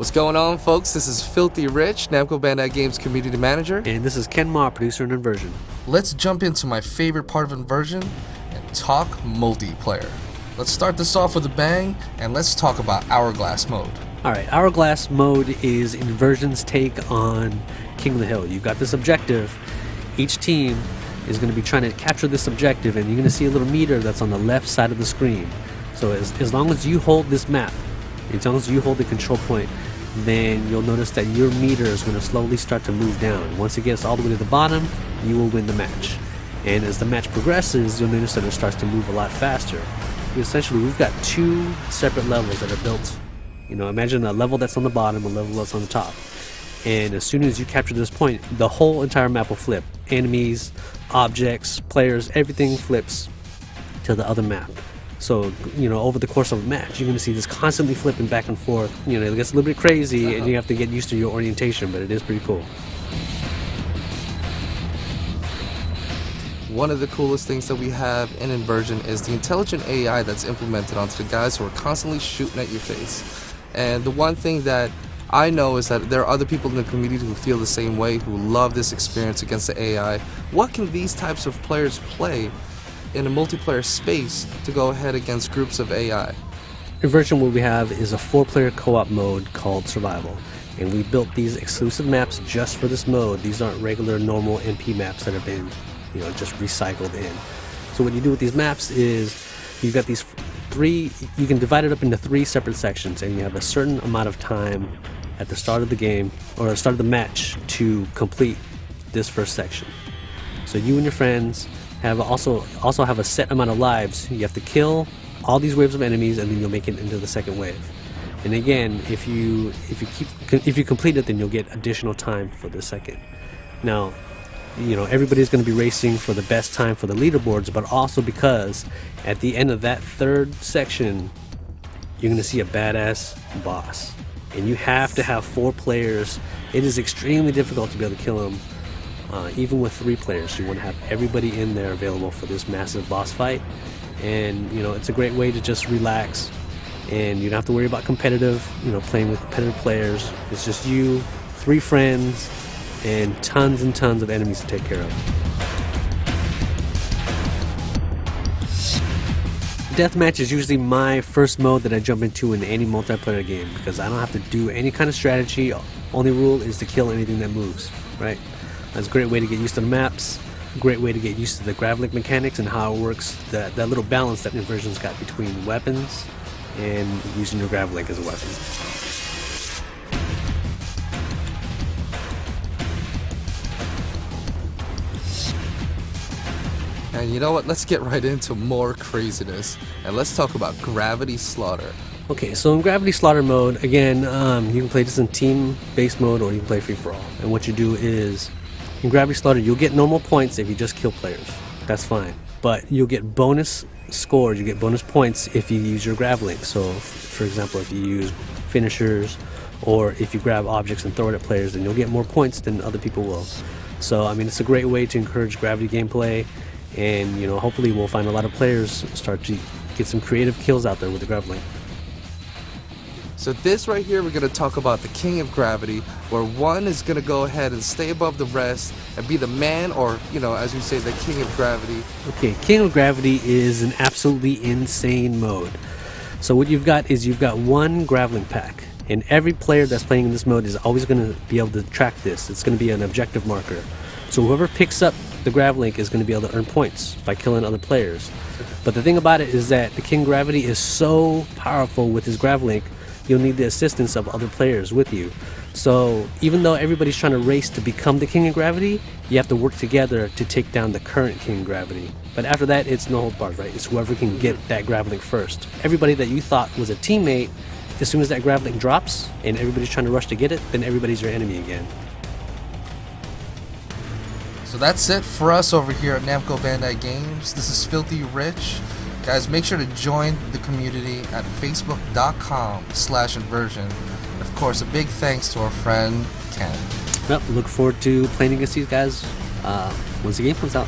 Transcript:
What's going on, folks? This is Filthy Rich, Namco Bandai Games Community Manager. And this is Ken Ma, producer in Inversion. Let's jump into my favorite part of Inversion and talk multiplayer. Let's start this off with a bang, and let's talk about Hourglass mode. Alright, Hourglass mode is Inversion's take on King of the Hill. You've got this objective. Each team is going to be trying to capture this objective, and you're going to see a little meter that's on the left side of the screen. So as long as you hold this map, as long as you hold the control point, then you'll notice that your meter is going to slowly start to move down. Once it gets all the way to the bottom, you will win the match. And as the match progresses, you'll notice that it starts to move a lot faster. Essentially, we've got two separate levels that are built. You know, imagine a level that's on the bottom, a level that's on the top. And as soon as you capture this point, the whole entire map will flip. Enemies, objects, players, everything flips to the other map. So, you know, over the course of a match, you're going to see this constantly flipping back and forth. You know, it gets a little bit crazy, and you have to get used to your orientation, but it is pretty cool. One of the coolest things that we have in Inversion is the intelligent AI that's implemented onto the guys who are constantly shooting at your face. And the one thing that I know is that there are other people in the community who feel the same way, who love this experience against the AI. What can these types of players play in a multiplayer space to go ahead against groups of AI? Inversion, what we have is a 4-player co-op mode called Survival, and we built these exclusive maps just for this mode. These aren't regular normal MP maps that have been, you know, just recycled in. So what you do with these maps is you've got these you can divide it up into 3 separate sections, and you have a certain amount of time at the start of the game or the start of the match to complete this first section. So you and your friends also have a set amount of lives. You have to kill all these waves of enemies, and then you'll make it into the second wave. And again, if you complete it, then you'll get additional time for the second. Now, you know, everybody's going to be racing for the best time for the leaderboards, but also because at the end of that third section, you're going to see a badass boss, and you have to have 4 players. It is extremely difficult to be able to kill him. Even with 3 players, you want to have everybody in there available for this massive boss fight. And you know, it's a great way to just relax, and you don't have to worry about competitive, you know, playing with competitive players. It's just you, 3 friends, and tons of enemies to take care of. Deathmatch is usually my first mode that I jump into in any multiplayer game, because I don't have to do any kind of strategy. Only rule is to kill anything that moves, right? That's a great way to get used to the maps, a great way to get used to the grav-link mechanics and how it works, that little balance that Inversion's got between weapons and using your grav-link as a weapon. And you know what? Let's get right into more craziness, and let's talk about Gravity Slaughter. Okay, so in Gravity Slaughter mode, again, you can play this in team-based mode, or you can play free-for-all. And what you do is, in Gravity Slaughter, you'll get normal points if you just kill players. That's fine. But you'll get bonus scores, you get bonus points if you use your grav link. So, for example, if you use finishers, or if you grab objects and throw it at players, then you'll get more points than other people will. So, I mean, it's a great way to encourage gravity gameplay, and, you know, hopefully we'll find a lot of players start to get some creative kills out there with the grav link. So this right here, we're going to talk about the King of Gravity, where one is going to go ahead and stay above the rest and be the man, or, you know, as you say, the King of Gravity. Okay, King of Gravity is an absolutely insane mode. So what you've got is you've got 1 grav-link pack, and every player that's playing in this mode is always going to be able to track this. It's going to be an objective marker. So whoever picks up the grav-link is going to be able to earn points by killing other players. But the thing about it is that the King of Gravity is so powerful with his grav-link, you'll need the assistance of other players with you. So even though everybody's trying to race to become the King of Gravity, you have to work together to take down the current King of Gravity. But after that, it's no hold barred, right? It's whoever can get that grav-link first. Everybody that you thought was a teammate, as soon as that grav-link drops and everybody's trying to rush to get it, then everybody's your enemy again. So that's it for us over here at Namco Bandai Games. This is Filthy Rich. Guys, make sure to join the community at facebook.com/inversion. And of course, a big thanks to our friend Ken. Well, look forward to playing against these guys once the game comes out.